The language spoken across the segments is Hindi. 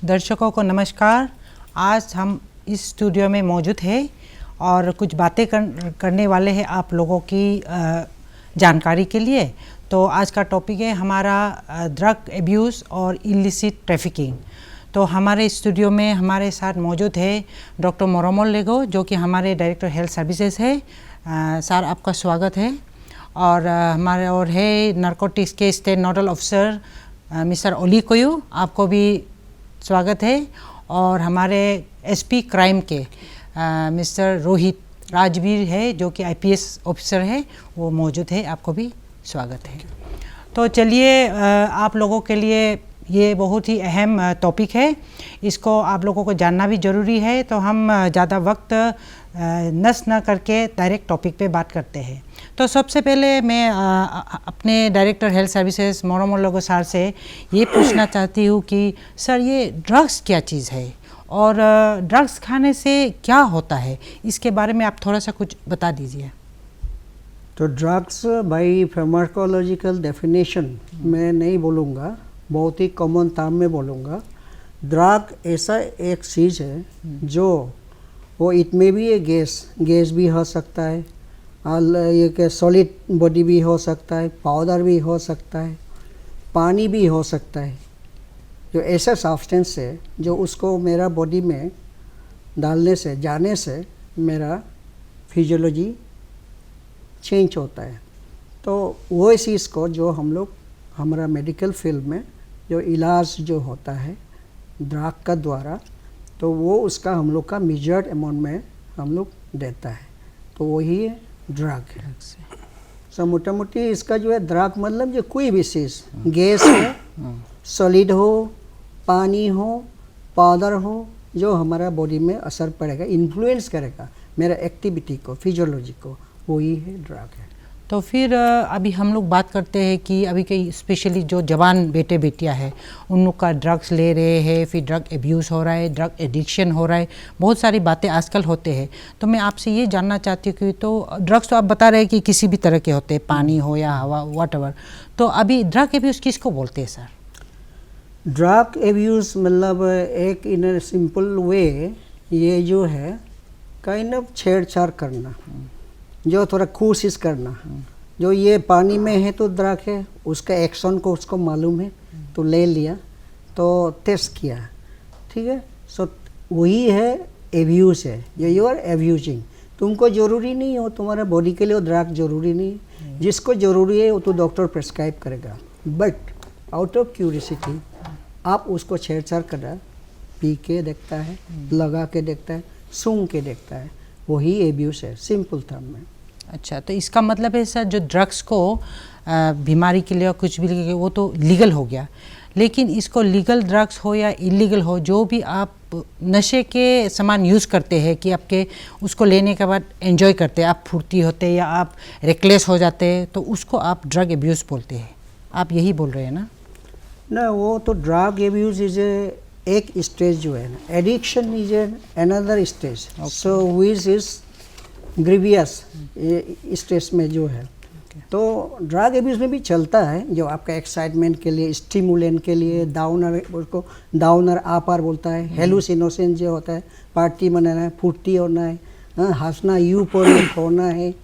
दर्शकों को नमस्कार। आज हम इस स्टूडियो में मौजूद हैं और कुछ बातें करने वाले हैं आप लोगों की जानकारी के लिए। तो आज का टॉपिक है हमारा ड्रग एब्यूज़ और इलिसिट ट्रैफिकिंग। तो हमारे स्टूडियो में हमारे साथ मौजूद है डॉक्टर मोरोमोल लेगो, जो कि हमारे डायरेक्टर हेल्थ सर्विसेज है। सर, आपका स्वागत है। और हमारे और है नारकोटिक्स के स्टेट नोडल ऑफिसर मिस्टर ओली कोयू, आपको भी स्वागत है। और हमारे एसपी क्राइम के मिस्टर रोहित राजवीर है, जो कि आईपीएस ऑफिसर है, वो मौजूद है, आपको भी स्वागत है। तो चलिए, आप लोगों के लिए ये बहुत ही अहम टॉपिक है, इसको आप लोगों को जानना भी ज़रूरी है। तो हम ज़्यादा वक्त नष्ट न करके डायरेक्ट टॉपिक पे बात करते हैं। तो सबसे पहले मैं अपने डायरेक्टर हेल्थ सर्विसेज मोरोमोल लेगो सर से ये पूछना चाहती हूँ कि सर, ये ड्रग्स क्या चीज़ है और ड्रग्स खाने से क्या होता है, इसके बारे में आप थोड़ा सा कुछ बता दीजिए। तो ड्रग्स बाय फार्माकोलॉजिकल डेफिनेशन मैं नहीं बोलूँगा, बहुत ही कॉमन टर्म में बोलूँगा। ड्रग ऐसा एक चीज़ है जो वो इट में भी गैस भी हो सकता है, ये के सॉलिड बॉडी भी हो सकता है, पाउडर भी हो सकता है, पानी भी हो सकता है। जो ऐसा सब्सटेंस है जो उसको मेरा बॉडी में डालने से जाने से मेरा फिजियोलॉजी चेंज होता है। तो वो चीज़ को जो हम लोग हमारा मेडिकल फील्ड में जो इलाज जो होता है ड्रग का द्वारा, तो वो उसका हम लोग का मेजर्ड अमाउंट में हम लोग देता है, तो वही है ड्रग है। सो मोटा मोटी इसका जो है ड्रग मतलब जो कोई भी चीज़, गैस हो, सॉलिड हो, पानी हो, पाउडर हो, जो हमारा बॉडी में असर पड़ेगा, इन्फ्लुएंस करेगा मेरा एक्टिविटी को, फिजियोलॉजी को, वही है ड्रग है। तो फिर अभी हम लोग बात करते हैं कि अभी के स्पेशली जो जवान बेटे बेटियां हैं, उन लोग का ड्रग्स ले रहे हैं, फिर ड्रग एब्यूज़ हो रहा है, ड्रग एडिक्शन हो रहा है, बहुत सारी बातें आजकल होते हैं। तो मैं आपसे ये जानना चाहती हूँ कि तो ड्रग्स तो आप बता रहे हैं कि किसी भी तरह के होते हैं, पानी हो या हवा, व्हाटएवर। तो अभी ड्रग एब्यूज़ किसको बोलते हैं सर? ड्रग एब्यूज़ मतलब एक इन अ सिंपल वे ये जो है काइंड ऑफ छेड़छाड़ करना, जो थोड़ा कोशिश करना, जो ये पानी में है तो ड्रग है, उसका एक्शन को उसको मालूम है तो ले लिया, तो टेस्ट किया, ठीक है। सो वही है एब्यूज़ है, जो यू आर एब्यूजिंग। तुमको ज़रूरी नहीं हो, तुम्हारा बॉडी के लिए वो ड्रग ज़रूरी नहीं है, जिसको ज़रूरी है वो तो डॉक्टर प्रिस्क्राइब करेगा, बट आउट ऑफ क्यूरियोसिटी आप उसको छेड़छाड़ कर रहा, पी के देखता है, लगा के देखता है, सूंघ के देखता है, वही एब्यूज़ है सिंपल टर्म में। अच्छा, तो इसका मतलब है सर, जो ड्रग्स को बीमारी के लिए कुछ भी लिए वो तो लीगल हो गया, लेकिन इसको लीगल ड्रग्स हो या इलीगल हो, जो भी आप नशे के सामान यूज़ करते हैं कि आपके उसको लेने के बाद एंजॉय करते हैं, आप फुर्ती होते हैं या आप रेकलेस हो जाते हैं, तो उसको आप ड्रग एब्यूज़ बोलते हैं। आप यही बोल रहे हैं ना? ना, वो तो ड्रग एब्यूज़ इज एक स्टेज जो है ना, addiction is another stage, so which is grievous stage में जो है। तो ड्रग एब्यूज़ में भी चलता है, जो आपका एक्साइटमेंट के लिए, स्टिमुलेंट के लिए, डाउनर, उसको डाउनर अपर बोलता है, हेलुसिनोसेन जो होता है, पार्टी मनाना है, फुर्ती होना है, हंसना, यूफोरिक होना है,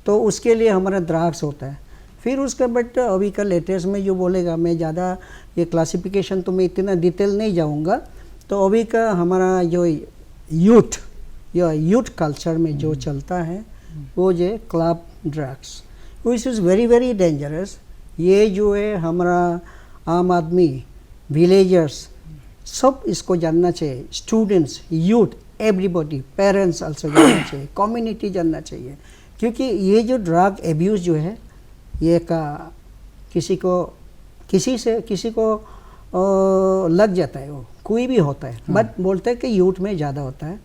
तो उसके लिए हमारा ड्रग्स होता है। फिर उसका बट अभी का लेटेस्ट में जो बोलेगा, मैं ज़्यादा ये क्लासिफिकेशन तो मैं इतना डिटेल नहीं जाऊँगा। तो अभी का हमारा जो यूथ या यूथ कल्चर में जो चलता है वो जो club drugs, which is very very dangerous. ये जो है हमारा आम आदमी, विलेजर्स, सब इसको जानना चाहिए, students, youth, everybody, parents also जानना चाहिए, कम्युनिटी जानना चाहिए, क्योंकि ये जो ड्रग एब्यूज़ जो है ये का किसी को लग जाता है, वो कोई भी होता है, बट बोलते हैं कि यूथ में ज़्यादा होता है,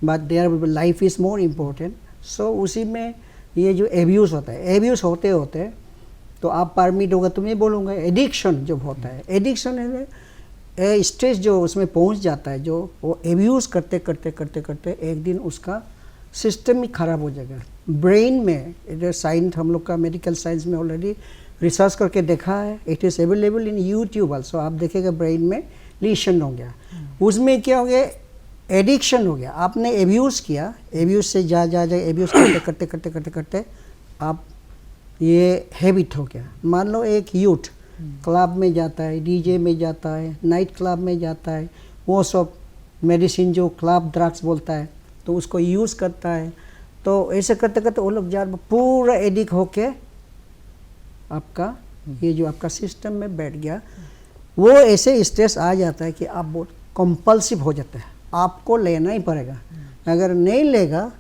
but their life is more important. So उसी में ये जो एब्यूज़ होता है, एब्यूज़ होते होते तो आप परमिट होगा तो मैं बोलूँगा एडिक्शन जब होता है, एडिक्शन है स्टेज जो उसमें पहुंच जाता है, जो वो एब्यूज़ करते करते करते करते एक दिन उसका सिस्टम ही ख़राब हो जाएगा। ब्रेन में इधर साइंस, हम लोग का मेडिकल साइंस में ऑलरेडी रिसर्च करके देखा है, it is available in YouTube also, आप देखेगा ब्रेन में लीशन हो गया। उसमें क्या हो गया, एडिक्शन हो गया, आपने एब्यूज़ किया, एब्यूज़ से जा एब्यूज़ करते आप ये हैबिट हो गया। मान लो एक यूथ क्लब में जाता है, डीजे में जाता है, नाइट क्लब में जाता है, वो सब मेडिसिन जो क्लब ड्रग्स बोलता है तो उसको यूज़ करता है, तो ऐसे करते करते वो लोग पूरा एडिक्ट होके आपका ये जो आपका सिस्टम में बैठ गया, वो ऐसे स्ट्रेस आ जाता है कि आप बहुत कंपल्सिव हो जाता है, आपको लेना ही पड़ेगा, अगर नहीं लेगा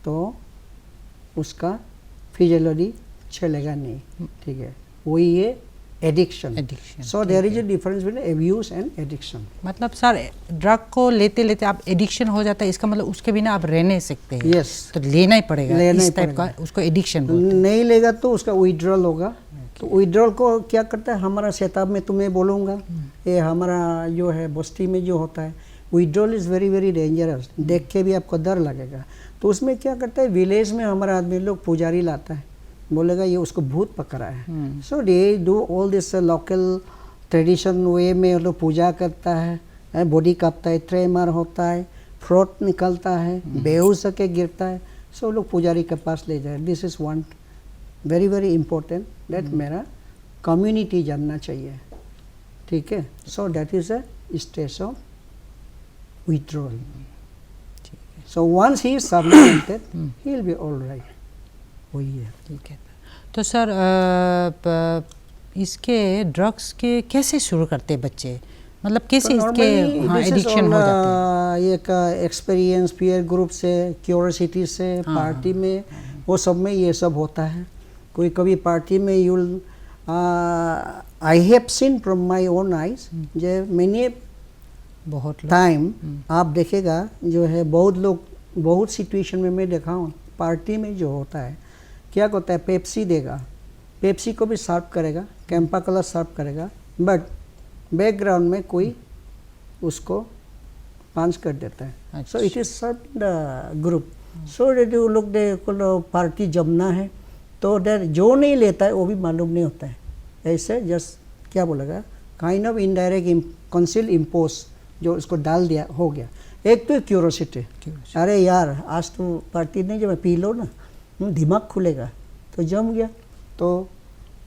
तो उसका फिजियोलॉजी चलेगा नहीं, ठीक है, वही है addiction. So there is a difference between abuse and addiction. मतलब सर ड्रग को लेते लेते आप एडिक्शन हो जाता है, इसका मतलब उसके बिना आप रह नहीं सकते हैं। यस, तो लेना ही पड़ेगा, इस टाइप का उसको एडिक्शन बोलते हैं। नहीं लेगा तो उसका विड्रॉल होगा। तो विड्रॉल को क्या करता है, हमारा सेटअप में तुम्हें बोलूँगा, ये हमारा जो है बस्ती में जो होता है, withdrawal is very very dangerous, देख के भी आपको डर लगेगा। तो उसमें क्या करता है, विलेज में हमारा आदमी लोग पुजारी लाता है, बोलेगा ये उसको भूत पकड़ा है। So they do all this local tradition way में लोग पूजा करता है, बॉडी कांपता है, ट्रेमर होता है, फ्रोट निकलता है, बेहोश होकर गिरता है, सो लोग पुजारी के पास ले जाए। This is one very very important that मेरा कम्युनिटी जानना चाहिए, ठीक है। So that is a stage of withdrawal. So once he is submitted he will be all right, वही है, ठीक है। तो सर इसके ड्रग्स के कैसे शुरू करते हैं बच्चे, मतलब कैसे तो इसके एडिक्शन हो जाते हैं? एक एक्सपीरियंस पीयर ग्रुप से, क्यूरियोसिटी से, पार्टी में, वो सब में ये सब होता है। कोई कभी पार्टी में you'll I have seen from my own eyes, जो मैंने बहुत टाइम आप देखेगा जो है, बहुत लोग बहुत सिचुएशन में मैं देखा हूँ, पार्टी में जो होता है क्या होता है, पेप्सी देगा, पेप्सी को भी सर्व करेगा, कैंपा कलर सर्व करेगा, बट बैकग्राउंड में कोई उसको पांच कर देता है। So it is serve the group, so that you लोग को पार्टी जमना है तो डेट जो नहीं लेता है वो भी मालूम नहीं होता है, ऐसे जस्ट क्या बोलेगा, kind of indirect conceal impose जो उसको डाल दिया हो गया। एक तो क्यूरोसिटी, अरे यार आज तो पार्टी नहीं जब पी लो ना, दिमाग खुलेगा, तो जम गया, तो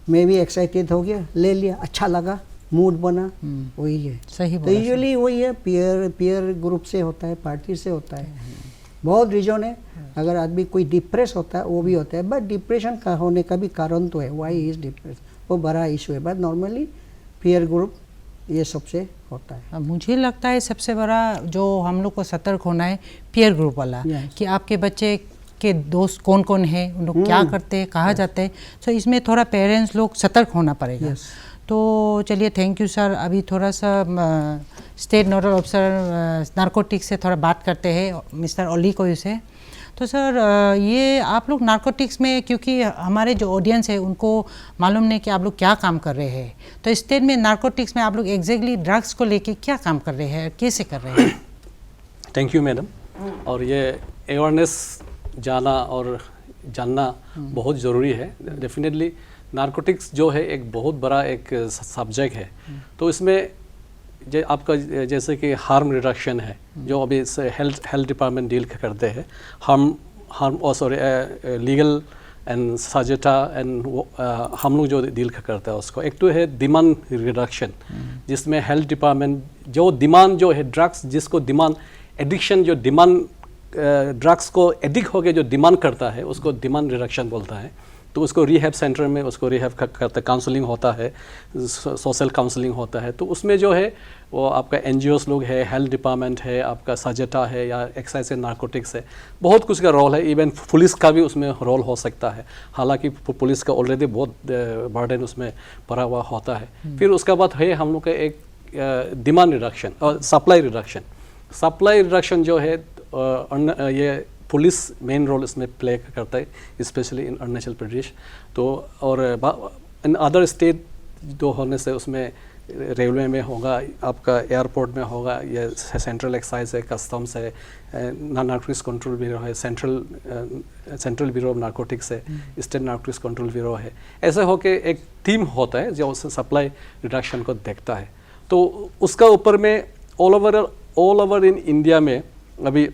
मैं भी एक्साइटेड हो गया, ले लिया, अच्छा लगा, मूड बना, वही है। सही तो यूजुअली वही है, पीयर ग्रुप से होता है, पार्टी से होता है। बहुत रीजन है, अगर आदमी कोई डिप्रेस होता है वो भी होता है, बट डिप्रेशन का होने का भी कारण तो है, वाई इज डिप्रेस, वो बड़ा इशू है, बट नॉर्मली पीयर ग्रुप ये सबसे होता है। मुझे लगता है सबसे बड़ा जो हम लोग को सतर्क होना है पीयर ग्रुप वाला, कि आपके बच्चे के दोस्त कौन कौन है, उन लोग क्या करते हैं, कहाँ जाते हैं, तो इसमें थोड़ा पेरेंट्स लोग सतर्क होना पड़ेगा। तो चलिए, थैंक यू सर। अभी थोड़ा सा स्टेट नोडल ऑफिसर नारकोटिक्स से थोड़ा बात करते हैं, मिस्टर ओली को से। तो सर ये आप लोग नारकोटिक्स में, क्योंकि हमारे जो ऑडियंस है उनको मालूम नहीं कि आप लोग क्या काम कर रहे हैं, तो स्टेट में नारकोटिक्स में आप लोग एग्जैक्टली ड्रग्स को लेके क्या काम कर रहे हैं, कैसे कर रहे हैं? Thank you madam. और ये अवेयरनेस जाना और जानना बहुत ज़रूरी है। डेफिनेटली नारकोटिक्स जो है एक बहुत बड़ा एक सब्जेक्ट है, तो इसमें आपका जैसे कि हार्म रिडक्शन है जो अभी हेल्थ डिपार्टमेंट डील करते हैं, लीगल एंड साजेटा एंड हम लोग जो डील करते हैं उसको। एक तो है डिमांड रिडक्शन, जिसमें हेल्थ डिपार्टमेंट जो डिमांड जो है ड्रग्स, जिसको डिमांड एडिक्शन, जो डिमांड ड्रग्स को एडिक्ट होकर जो डिमांड करता है उसको डिमांड रिडक्शन बोलता है। तो उसको रिहैब सेंटर में उसको रिहैब करते, काउंसलिंग होता है, सोशल काउंसलिंग होता है। तो उसमें जो है वो आपका एनजीओस लोग है, हेल्थ डिपार्टमेंट है, आपका साजेटा है, या एक्साइज एंड नारकोटिक्स है, बहुत कुछ का रोल है। इवन पुलिस का भी उसमें रोल हो सकता है, हालांकि पुलिस का ऑलरेडी बहुत बर्डन उसमें पड़ा हुआ होता है। फिर उसके बाद है हम लोग का एक डिमांड रिडक्शन और सप्लाई रिडक्शन। सप्लाई रिडक्शन जो है ये पुलिस मेन रोल इसमें प्ले करता है, स्पेशली इन अरुणाचल प्रदेश। तो और इन अदर स्टेट जो होने से उसमें रेलवे में होगा, आपका एयरपोर्ट में होगा, ये सेंट्रल एक्साइज है, कस्टम्स है, नारकोटिक्स कंट्रोल ब्यूरो है, सेंट्रल ब्यूरो ऑफ नारकोटिक्स है, स्टेट नारकोटिक्स कंट्रोल ब्यूरो है। ऐसे होके एक टीम होता है जो सप्लाई रिडक्शन को देखता है। तो उसका ऊपर में all over all over in India में अभी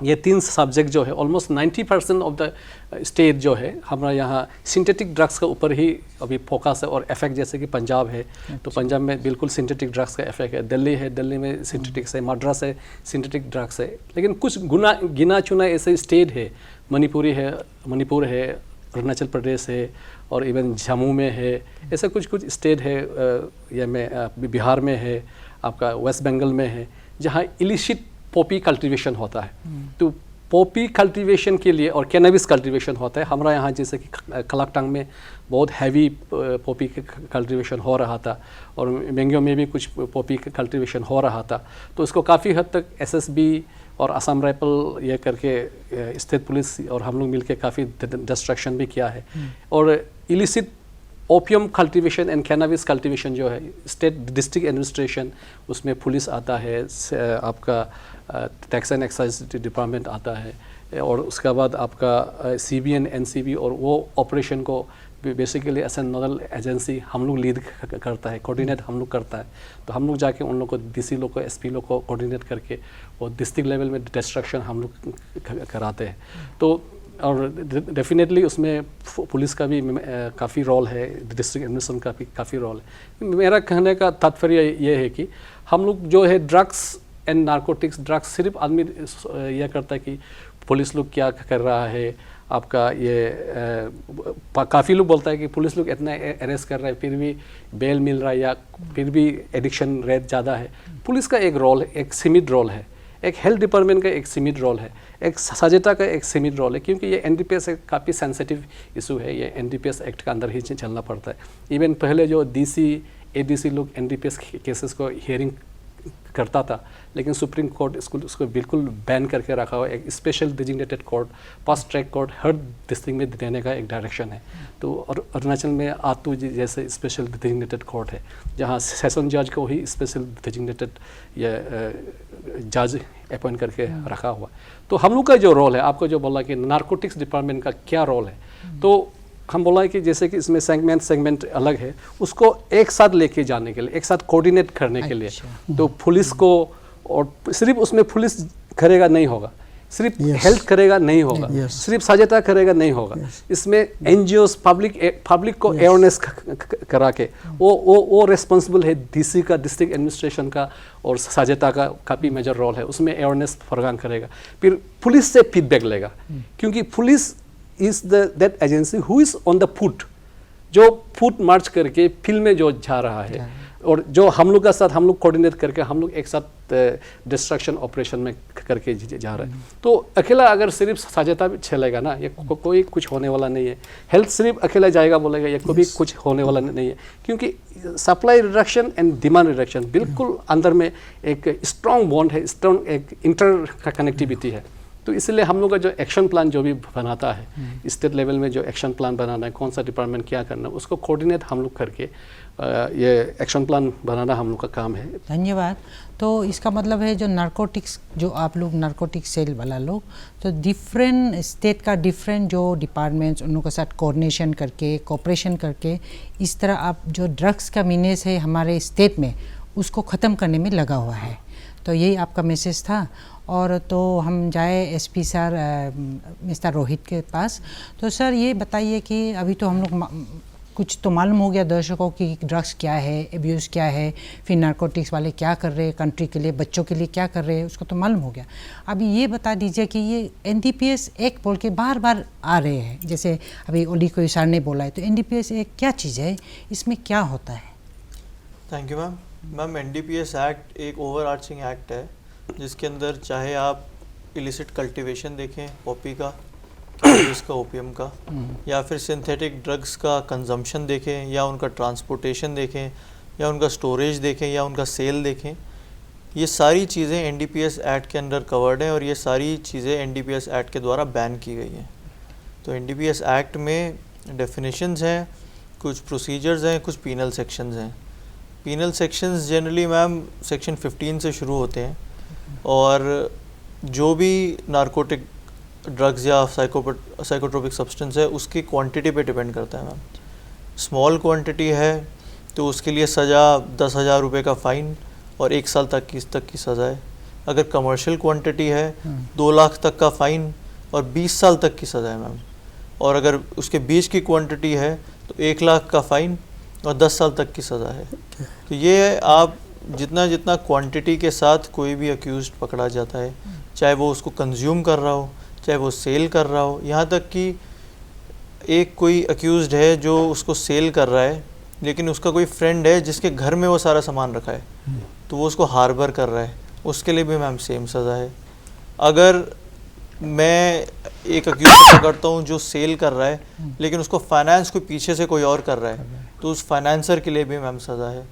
ये 3 सब्जेक्ट जो है ऑलमोस्ट 90% ऑफ द स्टेट जो है हमारा यहाँ सिंथेटिक ड्रग्स का ऊपर ही अभी फोकस है और इफेक्ट, जैसे कि पंजाब है तो पंजाब में बिल्कुल सिंथेटिक ड्रग्स का इफेक्ट है, दिल्ली है, दिल्ली में सिंथेटिक्स है, मद्रास है, सिंथेटिक ड्रग्स है। लेकिन कुछ गिना चुना ऐसे स्टेट है, मणिपुर है, अरुणाचल प्रदेश है और इवन जम्मू में है, ऐसे कुछ स्टेट है, ये में बिहार में है, आपका वेस्ट बंगाल में है, जहाँ इलिसिट पॉपी कल्टीवेशन होता है। तो पॉपी कल्टीवेशन के लिए और कैनबिस कल्टीवेशन होता है। हमारा यहाँ जैसे कि कलाकटांग में बहुत हैवी पॉपी कल्टीवेशन हो रहा था और मेंग्यो में भी कुछ पॉपी कल्टीवेशन हो रहा था, तो इसको काफ़ी हद तक एसएसबी और असम राइफल ये करके स्टेट पुलिस और हम लोग मिलकर काफ़ी डिस्ट्रक्शन भी किया है। और illicit opium cultivation and cannabis cultivation जो है स्टेट डिस्ट्रिक्ट एडमिनिस्ट्रेशन, उसमें पुलिस आता है, आपका टैक्स एंड एक्साइज डिपार्टमेंट आता है और उसके बाद आपका सीबीएन, एनसीबी और वो ऑपरेशन को basically as a nodal agency हम लोग लीड करता है, कोऑर्डिनेट हम लोग करता है। तो हम लोग जाके उन लोग को डीसी लोग को, एसपी लोग को कोऑर्डिनेट करके वो डिस्ट्रिक्ट लेवल में डिस्ट्रक्शन हम लोग कराते हैं। तो और डेफिनेटली उसमें पुलिस का भी काफ़ी रोल है, डिस्ट्रिक्ट एडमिनिस्ट्रेशन का भी काफ़ी रोल है। मेरा कहने का तात्पर्य ये है कि हम लोग जो है ड्रग्स एंड नारकोटिक्स, ड्रग्स सिर्फ आदमी यह करता है कि पुलिस लोग क्या कर रहा है, आपका ये काफ़ी लोग बोलता है कि पुलिस लोग इतना अरेस्ट कर रहा है फिर भी बेल मिल रहा है या फिर भी एडिक्शन रेट ज़्यादा है। पुलिस का एक रोल है, एक सीमित रोल है, एक हेल्थ डिपार्टमेंट का एक सीमित रोल है, एक सहायता का एक सीमित रोल है, क्योंकि ये एनडीपीएस एक काफ़ी सेंसिटिव इशू है, ये एनडीपीएस एक्ट का अंदर ही चलना पड़ता है। इवन पहले जो डीसी एडीसी लोग एनडीपीएस केसेस को हियरिंग करता था, लेकिन सुप्रीम कोर्ट उसको बिल्कुल बैन करके रखा हुआ। एक special designated court, fast track court हर डिस्ट्रिक्ट में देने का एक डायरेक्शन है। तो और अरुणाचल में आतू जैसे स्पेशल डिजिग्नेटेड कोर्ट है, जहाँ सेशन जज को ही स्पेशल डिजिग्नेटेड जज अपॉइंट करके रखा हुआ। तो हम लोग का जो रोल है, आपको जो बोला कि नारकोटिक्स डिपार्टमेंट का क्या रोल है, तो हम बोला है कि जैसे कि इसमें सेगमेंट अलग है, उसको एक साथ लेके जाने के लिए, एक साथ कोऑर्डिनेट करने के लिए, तो पुलिस को, और सिर्फ उसमें पुलिस करेगा नहीं होगा, सिर्फ हेल्थ करेगा नहीं होगा, सिर्फ सहायता करेगा नहीं होगा, इसमें एनजीओस पब्लिक को अवेयरनेस करा के वो रिस्पॉन्सिबल है डीसी का, डिस्ट्रिक्ट एडमिनिस्ट्रेशन का और सहायता का काफ़ी मेजर रोल है, उसमें अवेयरनेस फराहम करेगा। फिर पुलिस से फीडबैक लेगा, क्योंकि police is that agency who is on the foot, जो फुट मार्च करके फील्ड में जो जा रहा है, और जो हम लोग का साथ हम लोग कोऑर्डिनेट करके हम लोग एक साथ डिस्ट्रक्शन ऑपरेशन में करके जा रहे हैं। तो अकेला अगर सिर्फ सहायता भी चलेगा ना, ये कोई कुछ होने वाला नहीं है। हेल्थ सिर्फ अकेला जाएगा बोलेगा, ये कोई भी कुछ होने वाला नहीं है, क्योंकि supply reduction and demand reduction बिल्कुल अंदर में एक स्ट्रॉन्ग बॉन्ड है, स्ट्रॉन्ग एक इंटर कनेक्टिविटी है। तो इसलिए हम लोग का जो एक्शन प्लान जो भी बनाता है, स्टेट लेवल में जो एक्शन प्लान बनाना है, कौन सा डिपार्टमेंट क्या करना है, उसको कोऑर्डिनेट हम लोग करके ये एक्शन प्लान बनाना हम लोग का काम है। धन्यवाद। तो इसका मतलब है जो नारकोटिक्स, जो आप लोग नारकोटिक्स सेल वाला लोग, तो डिफरेंट स्टेट का डिफरेंट जो डिपार्टमेंट्स उन लोगों के साथ कोऑर्डिनेशन करके, कोऑपरेशन करके, इस तरह आप जो ड्रग्स का मीनेस है हमारे स्टेट में, उसको ख़त्म करने में लगा हुआ है। तो यही आपका मैसेज था। और तो हम जाए एसपी सर मिस्टर रोहित के पास। तो सर ये बताइए कि अभी तो हम लोग कुछ तो मालूम हो गया दर्शकों की ड्रग्स क्या है, एब्यूज़ क्या है, फिर नारकोटिक्स वाले क्या कर रहे हैं कंट्री के लिए, बच्चों के लिए क्या कर रहे हैं, उसको तो मालूम हो गया। अभी ये बता दीजिए कि ये एनडीपीएस एक्ट बोल के बार बार आ रहे हैं, जैसे अभी ओली कोई सर ने बोला है, तो एनडीपीएस एक्ट क्या चीज़ है, इसमें क्या होता है? Thank you ma'am. Ma'am NDPS act एक ओवरआर्चिंग एक्ट है, जिसके अंदर चाहे आप इलिसिट कल्टीवेशन देखें पॉपी का, कैनबिस का, ओपियम का, या फिर सिंथेटिक ड्रग्स का कंजम्पशन देखें, या उनका ट्रांसपोर्टेशन देखें, या उनका स्टोरेज देखें, या उनका सेल देखें, ये सारी चीज़ें एनडीपीएस एक्ट के अंदर कवर्ड हैं और ये सारी चीज़ें एनडीपीएस एक्ट के द्वारा बैन की गई हैं। तो एनडीपीएस एक्ट में डेफिनेशंस हैं, कुछ प्रोसीजर्स हैं, कुछ पीनल सेक्शंस हैं। Penal sections generally ma'am section 15 से शुरू होते हैं, और जो भी नारकोटिक ड्रग्स या साइकोट्रोपिक सब्सटेंस है उसकी क्वांटिटी पे डिपेंड करता है मैम। स्मॉल क्वांटिटी है तो उसके लिए सज़ा 10,000 रुपये का फ़ाइन, और 1 साल तक की सज़ा है। अगर कमर्शियल क्वांटिटी है 2 लाख तक का फ़ाइन और 20 साल तक की सज़ा है मैम। और अगर उसके बीच की क्वांटिटी है तो 1 लाख का फ़ाइन और 10 साल तक की सज़ा है। तो ये आप जितना जितना क्वांटिटी के साथ कोई भी अक्यूज़्ड पकड़ा जाता है, चाहे वो उसको कंज्यूम कर रहा हो, चाहे वो सेल कर रहा हो, यहाँ तक कि एक कोई अक्यूज़्ड है जो उसको सेल कर रहा है लेकिन उसका कोई फ्रेंड है जिसके घर में वो सारा सामान रखा है, तो वो उसको हार्बर कर रहा है, उसके लिए भी मैम सेम सज़ा है। अगर मैं एक अक्यूज़ पकड़ता हूँ जो सेल कर रहा है लेकिन उसको फाइनेंस कोई पीछे से कोई और कर रहा है, तो उस फाइनेंसर के लिए भी मैम सज़ा है।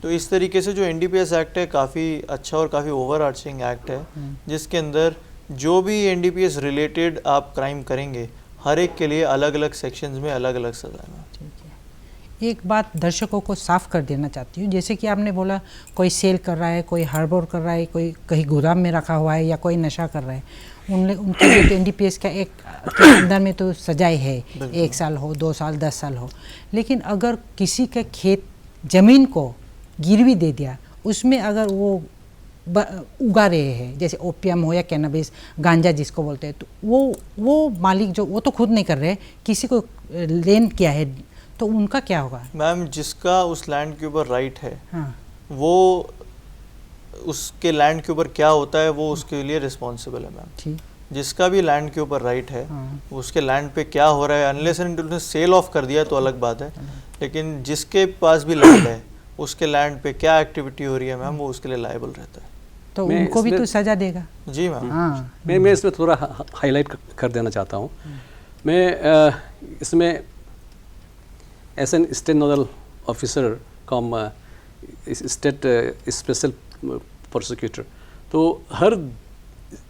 तो इस तरीके से जो NDPS एक्ट है काफ़ी अच्छा और काफ़ी ओवर आर्चिंग एक्ट है, जिसके अंदर जो भी NDPS रिलेटेड आप क्राइम करेंगे हर एक के लिए अलग अलग सेक्शंस में अलग अलग सज़ा है। ठीक है, एक बात दर्शकों को साफ कर देना चाहती हूँ, जैसे कि आपने बोला कोई सेल कर रहा है, कोई हार्बर कर रहा है, कोई कहीं गोदाम में रखा हुआ है या कोई नशा कर रहा है, उनके लिए तो NDPS का एक के अंदर में तो सजाए है, 1 साल हो, 2 साल, 10 साल हो। लेकिन अगर किसी के खेत ज़मीन को गिरवी दे दिया, उसमें अगर वो उगा रहे हैं, जैसे ओपियम हो या कैनबिस, गांजा जिसको बोलते हैं, तो वो मालिक जो वो तो खुद नहीं कर रहे, किसी को लेन किया है, तो उनका क्या होगा मैम? जिसका उस लैंड के ऊपर राइट है, हाँ, वो उसके लैंड के ऊपर क्या होता है वो उसके लिए रिस्पॉन्सिबल है मैम। ठीक, जिसका भी लैंड के ऊपर राइट है, हाँ, उसके लैंड पे क्या हो रहा है, अनलेस एंड उसने सेल ऑफ कर दिया तो अलग बात है, लेकिन जिसके पास भी लैंड है उसके लैंड पे क्या एक्टिविटी हो रही है मैम, वो उसके लिए लायबल रहता है। तो उनको भी तो सजा देगा। जी मैम। हाँ, मैं इसमें थोड़ा हाईलाइट कर देना चाहता हूँ। मैं इसमें as an state nodal officer cum state special prosecutor, तो हर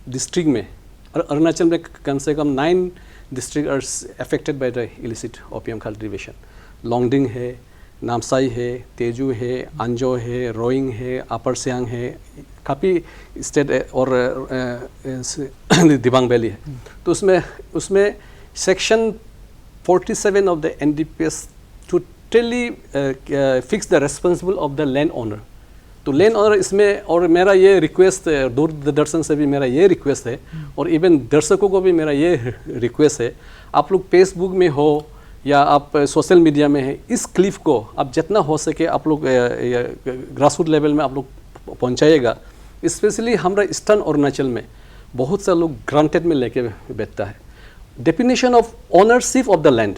डिस्ट्रिक्ट में, अरुणाचल में कम से कम 9 district are affected by the illicit opium cultivation. Longding है, नामसाई है, तेजू है, अंजो है, रोइंग है, अपर सियांग है, काफ़ी स्टेट और दिबांग वैली है। तो उसमें section 47 of the NDPS totally fix the responsible of the land owner. तो लैंड ओनर इसमें, और मेरा ये रिक्वेस्ट है, दूरदर्शन से भी मेरा ये रिक्वेस्ट है, और इवन दर्शकों को भी मेरा ये रिक्वेस्ट है, आप लोग फेसबुक में हो या आप सोशल मीडिया में है, इस क्लिप को आप जितना हो सके आप लोग ग्रासरूट लेवल में आप लोग पहुंचाइएगा। स्पेशली हमारा ईस्टर्न अरुणाचल में बहुत से लोग ग्रांटेड में लेके बैठता है। Definition of ownership of the land,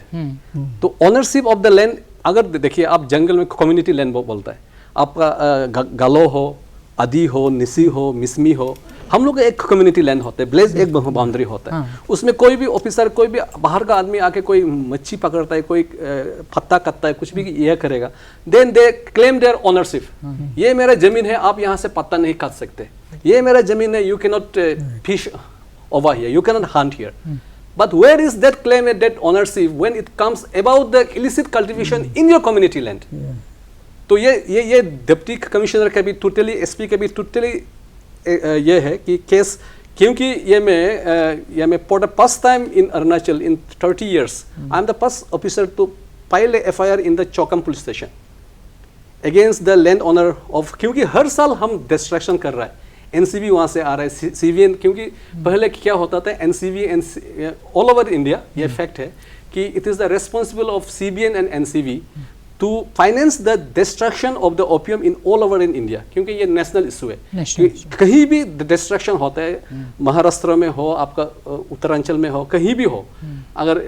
तो ओनरशिप ऑफ द लैंड, अगर देखिए आप जंगल में कम्युनिटी लैंड बोलता है, आपका गालो हो, आदि हो, निसी हो, मिसमी हो, हम लोग एक कम्युनिटी लैंड होते हैं, ब्लेज एक बाउंड्री होता है। उसमें कोई भी ऑफिसर, कोई भी बाहर का आदमी आके कोई मच्छी पकड़ता है, कोई पत्ता काटता है, कुछ भी यह करेगा, then they claim their ownership. ये मेरा जमीन है, आप यहाँ से पत्ता नहीं काट सकते, ये मेरा जमीन है, you can not fish over here, you can not Hunt here. But where is that claim and that ownership when it comes about the illicit cultivation in your community land? तो ये डिप्टी कमिश्नर का भी टोटली, SP का भी टोटली ये है कि केस, क्योंकि ये मैं for the first time in Arunachal in 30 years I am the first officer to file a FIR in the Chowkham police station against the land owner of, क्योंकि हर साल हम डिस्ट्रैक्शन कर रहा है, NCV वहाँ से आ रहा है, CVN, क्योंकि पहले क्या होता था, NCV ऑल ओवर इंडिया, ये फैक्ट है कि it is the responsible of CBN and NCV to finance the destruction of the opium in all over in India, क्योंकि ये नेशनल इशू है। कहीं भी डिस्ट्रक्शन होता है, महाराष्ट्र में हो, आपका उत्तरांचल में हो, कहीं भी हो, अगर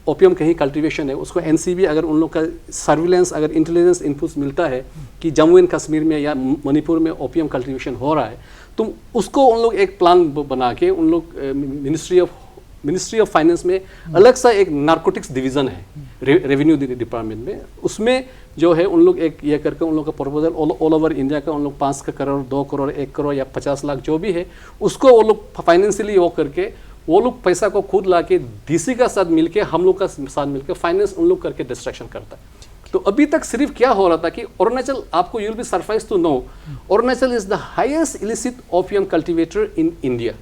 ओपियम कहीं कल्टीवेशन है, उसको NCV अगर उन लोग का सर्विलेंस, अगर इंटेलिजेंस इनपुट्स मिलता है कि जम्मू एंड कश्मीर में या मणिपुर में ओपियम कल्टीवेशन हो रहा है, तो उसको उन लोग एक प्लान बना के, उन लोग मिनिस्ट्री ऑफ फाइनेंस में अलग सा एक नार्कोटिक्स डिवीज़न है रेवेन्यू डिपार्टमेंट में, उसमें जो है उन लोग एक ये करके उन लोग का प्रपोजल ऑल ओवर इंडिया का, उन लोग 5 करोड़, 2 करोड़, 1 करोड़ या 50 लाख जो भी है, उसको वो लोग फाइनेंशियली वो करके, वो लोग पैसा को खुद ला के DC का साथ मिलके, हम लोग का साथ मिलकर फाइनेंस उन लोग करके डिस्ट्रक्शन करता है। तो अभी तक सिर्फ क्या हो रहा था कि अरुणाचल, आपको you will be surprise to know, Arunachal is the highest illicit opium cultivator in India,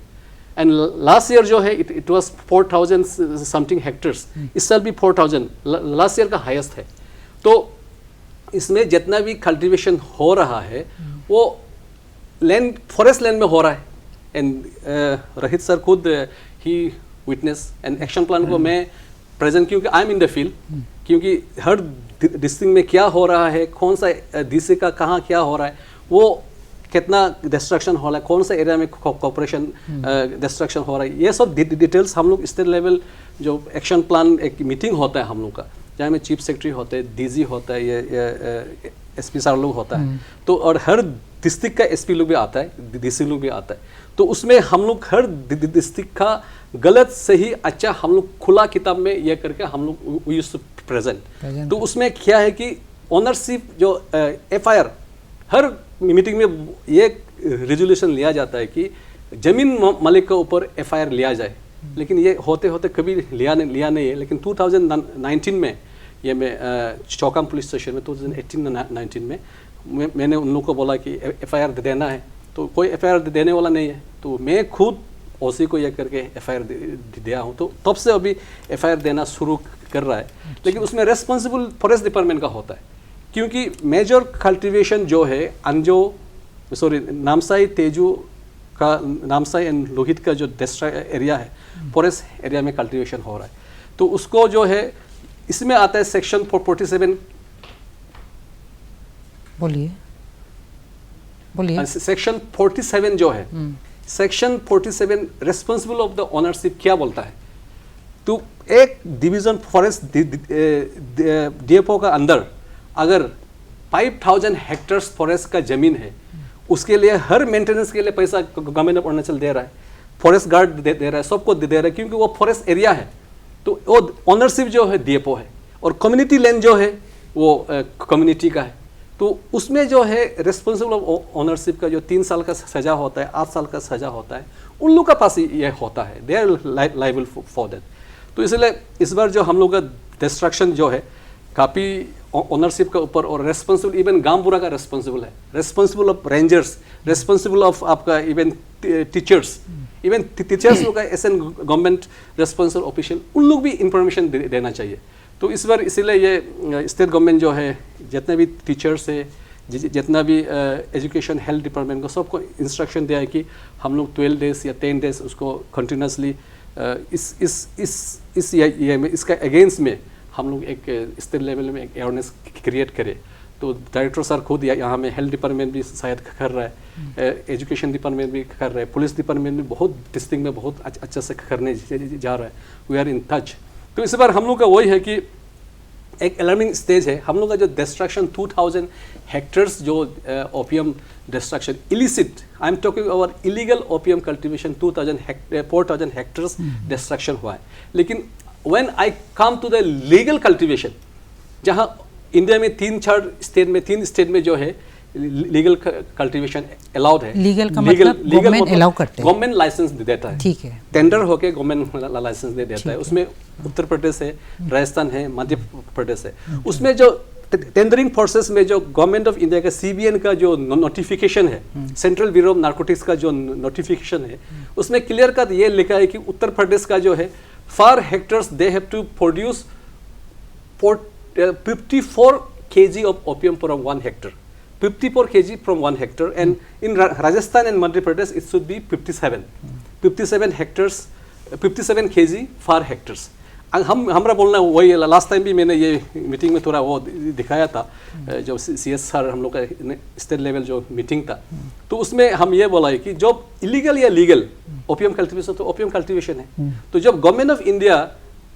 and last year जो है इट वाज 4000 समथिंग हेक्टर्स, इस साल भी 4000 लास्ट ईयर का हाईएस्ट है। तो इसमें जितना भी कल्टीवेशन हो रहा है वो लैंड फॉरेस्ट लैंड में हो रहा है। एंड रोहित सर खुद ही विटनेस एंड एक्शन प्लान को मैं प्रेजेंट, क्योंकि I am in the field, क्योंकि हर डिस्ट्रिक्ट में क्या हो रहा है, कौन सा डिस्ट्रिक्ट का कहाँ क्या हो रहा है, वो कितना डिस्ट्रक्शन हो रहा है, कौन सा एरिया में कॉपरेशन डिस्ट्रक्शन हो रहा है, ये सब डिटेल्स हम लोग स्टेट लेवल जो एक्शन प्लान एक मीटिंग होता है हम लोग का, जहाँ में चीफ सेक्रेटरी होते हैं, डीजी होता है, ये एसपी सार लोग होता है, तो और हर डिस्ट्रिक्ट का एसपी लोग भी आता है, डीसी लोग भी आता है, तो उसमें हम लोग हर डिस्ट्रिक्ट का गलत सही अच्छा हम लोग खुला किताब में ये करके हम लोग यूज्ड टू प्रेजेंट। तो उसमें क्या है कि ओनरशिप जो एफआईआर हर मीटिंग में ये रेजोल्यूशन लिया जाता है कि जमीन मालिक के ऊपर एफआईआर लिया जाए, लेकिन ये होते होते कभी लिया नहीं है। लेकिन 2019 में ये मैं चौकाम पुलिस स्टेशन में 2018-19 में मैंने उन लोगों को बोला कि एफआईआर देना है, तो कोई एफआईआर देने वाला नहीं है, तो मैं खुद ओसी को ये करके एफआईआर दिया हूँ, तो तब से अभी एफआईआर देना शुरू कर रहा है। लेकिन उसमें रेस्पॉन्सिबल फॉरेस्ट डिपार्टमेंट का होता है, क्योंकि मेजर कल्टीवेशन जो है नामसाई तेजू का, नामसाई एंड लोहित का जो डिस्ट्रिक्ट एरिया है फॉरेस्ट एरिया में कल्टीवेशन हो रहा है, तो उसको जो है इसमें आता है सेक्शन 47। बोलिए सेक्शन 47 जो है, section 47 responsible of the ownership क्या बोलता है, तो एक डिवीजन फॉरेस्ट डीएफओ का अंदर अगर 5000 हेक्टेयर्स फॉरेस्ट का जमीन है, उसके लिए हर मेंटेनेंस के लिए पैसा गवर्नमेंट ऑफ अरुणाचल दे रहा है, फॉरेस्ट गार्ड दे रहा है, सबको दे रहा है, क्योंकि वो फॉरेस्ट एरिया है, तो वो ओनरशिप जो है डीएफओ है, और कम्युनिटी लैंड जो है वो कम्युनिटी का है, तो उसमें जो है रेस्पॉन्सिबल ऑफ ओनरशिप का जो 3 साल का सजा होता है, 8 साल का सजा होता है, उन लोग का पास ये होता है, they are liable for that. तो इसलिए इस बार जो हम लोग का डिस्ट्रक्शन जो है काफ़ी ओनरशिप के ऊपर, और रेस्पॉन्सिबल इवन गामपुरा का रेस्पॉन्सिबल है, responsible of rangers, responsible of आपका इवन टीचर्स, इवन टीचर्स लोग का एसएन गवर्नमेंट रेस्पॉन्सिबल ऑफिशियल, उन लोग भी इंफॉर्मेशन देना चाहिए। तो इस बार इसीलिए ये स्टेट गवर्नमेंट जो है जितने भी टीचर्स है, जितना भी एजुकेशन हेल्थ डिपार्टमेंट को सबको इंस्ट्रक्शन दिया है कि हम लोग 12 डेज या 10 डेज उसको कंटिन्यूसली इस ये में इसका अगेंस्ट में हम लोग एक स्टेट लेवल में एक अवेयरनेस क्रिएट करें। तो डायरेक्टर सर खुद यहाँ में हेल्थ डिपार्टमेंट भी शायद कर रहा है, एजुकेशन डिपार्टमेंट भी कर रहा है, पुलिस डिपार्टमेंट भी बहुत डिस्ट्रिक्ट में बहुत अच्छा से करने जा रहा है, वी आर इन टच। तो इस बार हम लोग का वही है कि एक अलार्मिंग स्टेज है, हम लोग का जो डिस्ट्रक्शन 2000 हेक्टेयर्स जो opium destruction illicit, I am talking about illegal opium cultivation 4,000 hectares destruction हुआ है। लेकिन when I come to the legal cultivation, जहां इंडिया में 3 स्टेट में जो है लीगल कल्टीवेशन अलाउड है। लीगल का मतलब गवर्नमेंट अलाउ करते हैं, गवर्नमेंट लाइसेंस देता है, ठीक है, टेंडर होके गवर्नमेंट लाइसेंस दे देता है। उसमें उत्तर प्रदेश है, राजस्थान है, मध्य प्रदेश है। उसमें जो टेंडरिंग प्रोसेस में जो गवर्नमेंट ऑफ इंडिया का CBN का जो नोटिफिकेशन है, सेंट्रल ब्यूरो ऑफ नार्कोटिक्स का जो नोटिफिकेशन है, उसमें क्लियर कट ये लिखा है कि उत्तर प्रदेश का जो है four hectares they have to produce 54 kg of opium from 1 hectare, 54 kg from 1 hectare, and in Rajasthan and Madhya Pradesh it should be 57 hectares, 57 kg per hectares। हमारा बोलना वही है, लास्ट टाइम भी मैंने ये मीटिंग में थोड़ा वो दिखाया था, जो CS सर हम लोग का स्टेट लेवल जो मीटिंग था, तो उसमें हम ये बोला है कि जब इलीगल या लीगल ओपियम कल्टीवेशन, तो ओपियम कल्टीवेशन है, तो जब गवर्नमेंट ऑफ इंडिया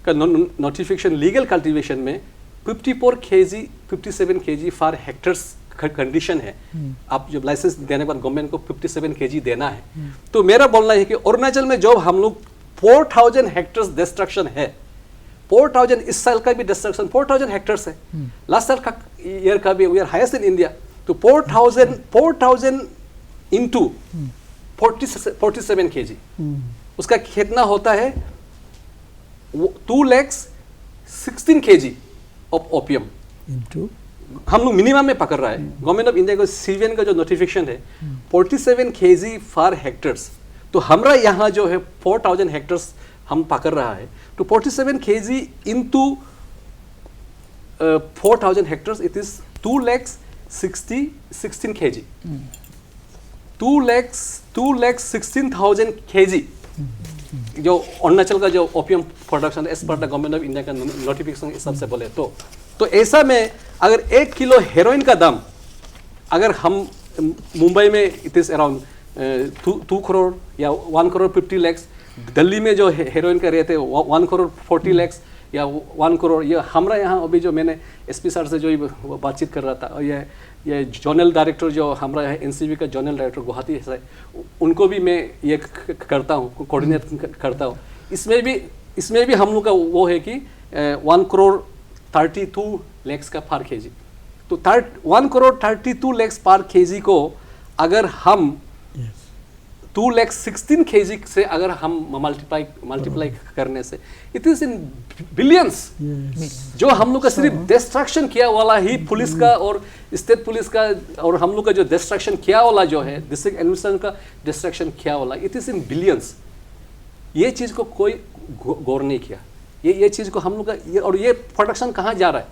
का नोटिफिकेशन लीगल कल्टीवेशन में 54 kg 57 kg for hectares condition है, आप जब लाइसेंस देने के बाद गवर्नमेंट को 57 kg देना है। तो मेरा बोलना है कि अरुणाचल में जब हम लोग 4000 हेक्टर्स डिस्ट्रक्शन है, 4000 इस साल का भी डिस्ट्रक्शन 4000 हेक्टर्स है, लास्ट साल का ईयर का भी we are highest in India. तो 4000 इंटू 47 kg, उसका कितना होता है 216 kg ऑफ ओपियम हम लोग मिनिमम में पकड़ रहा है। गवर्नमेंट ऑफ इंडिया का CBN का जो नोटिफिकेशन है 47 kg फॉर हेक्टर्स, तो हमारा यहाँ जो है 4000 हेक्टर्स हम पकड़ रहा है, तो 47 kg into 4000 hectares it is 2,16 kg, 2,16,000 kg जो अरुणाचल का जो opium production as per the government of India का नोटिफिकेशन के हिसाब से बोले तो ऐसा में अगर 1 किलो हेरोइन का दाम अगर हम मुंबई में इट इज अराउंड 2 करोड़ या 1 करोड़ 50 लाख, दिल्ली में जो हेरोइन का रेट है 1 करोड़ 40 लाख या 1 करोड़, ये हमारा यहाँ अभी जो मैंने एसपी सर से जो बातचीत कर रहा था, और ये जोनल डायरेक्टर जो हमारा है एनसीबी का जोनल डायरेक्टर गुवाहाटी है, उनको भी मैं ये करता हूँ, कोऑर्डिनेट करता हूँ। इसमें भी हम लोग का वो है कि 1 करोड़ 32 लाख का पर केजी, तो 1 करोड़ 32 लाख पर केजी को अगर हम 2,16 kg से अगर हम मल्टीप्लाई करने से इट इज इन बिलियंस, जो हम लोग का सिर्फ डिस्ट्रक्शन किया वाला ही पुलिस का और स्टेट पुलिस का और हम लोग का जो डिस्ट्रक्शन किया वाला जो है डिस्ट्रिक्ट एडमिनिस्ट्रेशन का डिस्ट्रक्शन किया वाला इट इज इन बिलियंस। ये चीज़ को कोई गौर नहीं किया, ये चीज़ को हम लोग का और ये प्रोडक्शन कहाँ जा रहा है,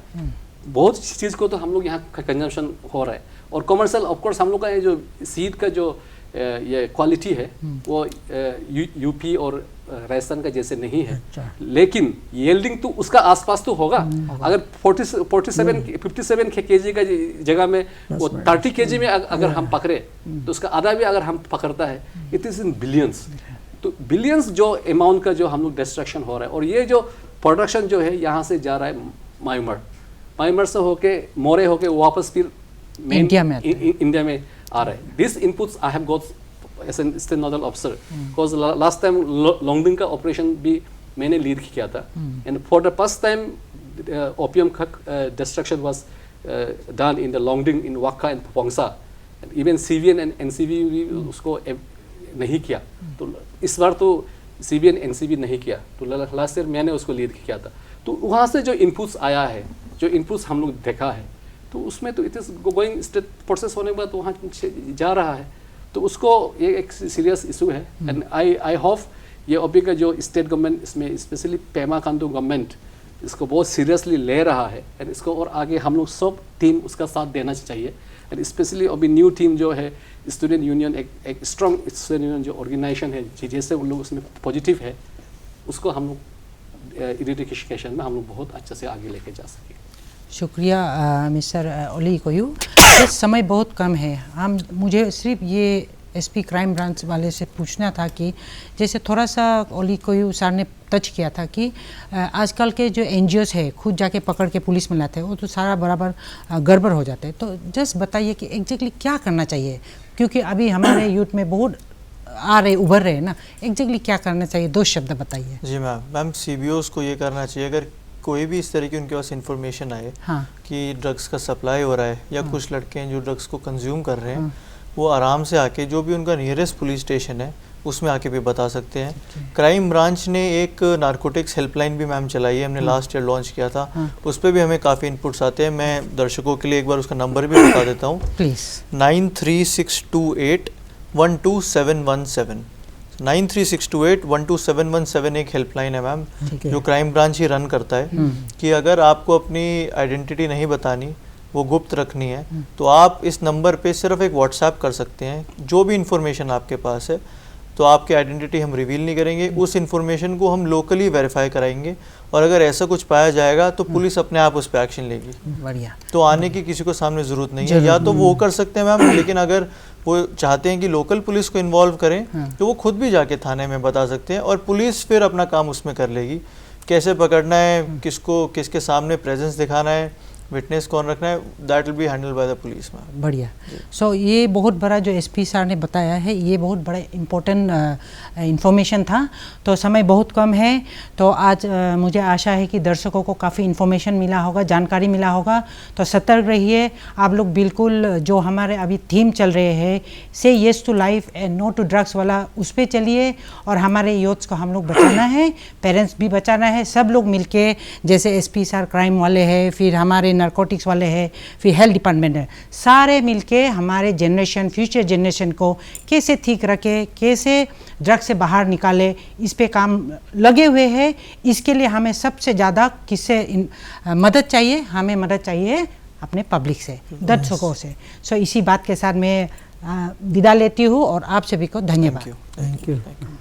बहुत चीज़ को तो हम लोग यहाँ कंजम्पशन हो रहा है। और कमर्शियल ऑफकोर्स हम लोग का ये जो सीड का जो ये क्वालिटी है वो यूपी और राजस्थान का जैसे नहीं है, लेकिन यील्डिंग तो उसका आसपास तो होगा। अगर 57 केजी का जगह में वो 30 केजी में अगर हम पकड़े तो उसका आधा भी अगर हम पकड़ता है इट इज़ इन बिलियंस। तो बिलियंस जो अमाउंट का जो हम लोग डिस्ट्रक्शन हो रहा है, और ये जो प्रोडक्शन जो है यहाँ से जा रहा है मायूमर से होके मोरे होके वापस फिर इंडिया में आ रहा है। This inputs I have got as an state nodal officer, because last time Longding का ऑपरेशन भी मैंने लीड किया था, and for the first time opium destruction was done in the Longding in Wakka and Pongchau, even CBN and NCB भी उसको नहीं किया। तो इस बार तो सीबीएन एनसीबी नहीं किया, तो लास्ट ईयर मैंने उसको लीड किया था। तो वहाँ से जो इनपुट्स आया है, जो इनपुट्स हम लोग देखा है, तो उसमें तो it is going state process होने के बाद वहाँ जा रहा है, तो उसको ये एक सीरियस इशू है। एंड आई होप ये अभी का जो स्टेट गवर्नमेंट इसमें स्पेशली पेमा खांडू गवर्नमेंट इसको बहुत सीरियसली ले रहा है, एंड इसको और आगे हम लोग सब टीम उसका साथ देना चाहिए। एंड स्पेशली अभी न्यू टीम जो है स्टूडेंट यूनियन, एक स्ट्रॉन्ग स्टूडेंट यूनियन जो ऑर्गेनाइजेशन है, जैसे उन लोग उसमें पॉजिटिव है, उसको हम लोग इरेडिकेशन में हम लोग बहुत अच्छे से आगे लेके जा सकें। शुक्रिया मिस्टर ओली कोयू। इस समय बहुत कम है, मुझे सिर्फ ये एसपी क्राइम ब्रांच वाले से पूछना था कि जैसे थोड़ा सा ओली कोयू सर ने टच किया था कि आजकल के जो एनजीओस है खुद जाके पकड़ के पुलिस में लाते हैं, वो तो सारा बराबर गड़बड़ हो जाते हैं। तो जस्ट बताइए कि एग्जैक्टली क्या करना चाहिए, क्योंकि अभी हमारे यूथ में बहुत आ रहे उभर रहे हैं ना, एग्जैक्टली क्या करना चाहिए, 2 शब्द बताइए। जी मैम सीबीओस को ये करना चाहिए, अगर कोई भी इस तरह की उनके पास इन्फॉर्मेशन आए कि ड्रग्स का सप्लाई हो रहा है या कुछ लड़के हैं जो ड्रग्स को कंज्यूम कर रहे हैं, वो आराम से आके जो भी उनका नियरेस्ट पुलिस स्टेशन है उसमें आके भी बता सकते हैं। क्राइम ब्रांच ने एक नारकोटिक्स हेल्पलाइन भी मैम चलाई है, हमने लास्ट ईयर लॉन्च किया था, उस पर भी हमें काफ़ी इनपुट्स आते हैं। मैं दर्शकों के लिए एक बार उसका नंबर भी बता देता हूँ, प्लीज़ 9362812717 9362812717 एक हेल्पलाइन है मैम, जो क्राइम ब्रांच ही रन करता है कि अगर आपको अपनी आइडेंटिटी नहीं बतानी, वो गुप्त रखनी है, तो आप इस नंबर पे सिर्फ एक व्हाट्सएप कर सकते हैं जो भी इंफॉर्मेशन आपके पास है। तो आपकी आइडेंटिटी हम रिवील नहीं करेंगे, उस इंफॉर्मेशन को हम लोकली वेरीफाई कराएंगे, और अगर ऐसा कुछ पाया जाएगा तो पुलिस अपने आप उस पर एक्शन लेगी। बढ़िया। तो आने की किसी को सामने ज़रूरत नहीं है, या तो वो कर सकते हैं मैम, लेकिन अगर वो चाहते हैं कि लोकल पुलिस को इन्वॉल्व करें तो वो खुद भी जाके थाने में बता सकते हैं, और पुलिस फिर अपना काम उसमें कर लेगी, कैसे पकड़ना है, किसको किसके सामने प्रेजेंस दिखाना है, विटनेस कौन रखना है, that will be handled by the police में। बढ़िया। सो ये बहुत बड़ा जो एसपी सर ने बताया है, ये बहुत बड़ा इम्पोर्टेंट इन्फॉर्मेशन था। तो समय बहुत कम है, तो आज मुझे आशा है कि दर्शकों को काफ़ी इन्फॉर्मेशन मिला होगा, जानकारी मिला होगा। तो सतर्क रहिए आप लोग, बिल्कुल जो हमारे अभी थीम चल रहे हैं से yes to life and no to drugs वाला, उस पर चलिए, और हमारे यूथ्स को हम लोग बचाना है, पेरेंट्स भी बचाना है, सब लोग मिलके, जैसे एसपी सर क्राइम वाले हैं, फिर हमारे नारकोटिक्स वाले हैं, फिर हेल्थ डिपार्टमेंट है, सारे मिलके हमारे जनरेशन, फ्यूचर जनरेशन को कैसे ठीक रखे, कैसे ड्रग्स से बाहर निकाले, इस पे काम लगे हुए हैं। इसके लिए हमें सबसे ज़्यादा किससे मदद चाहिए, हमें मदद चाहिए अपने पब्लिक से, दर्शकों से। सो इसी बात के साथ मैं विदा लेती हूँ और आप सभी को धन्यवाद। Thank you. Thank you.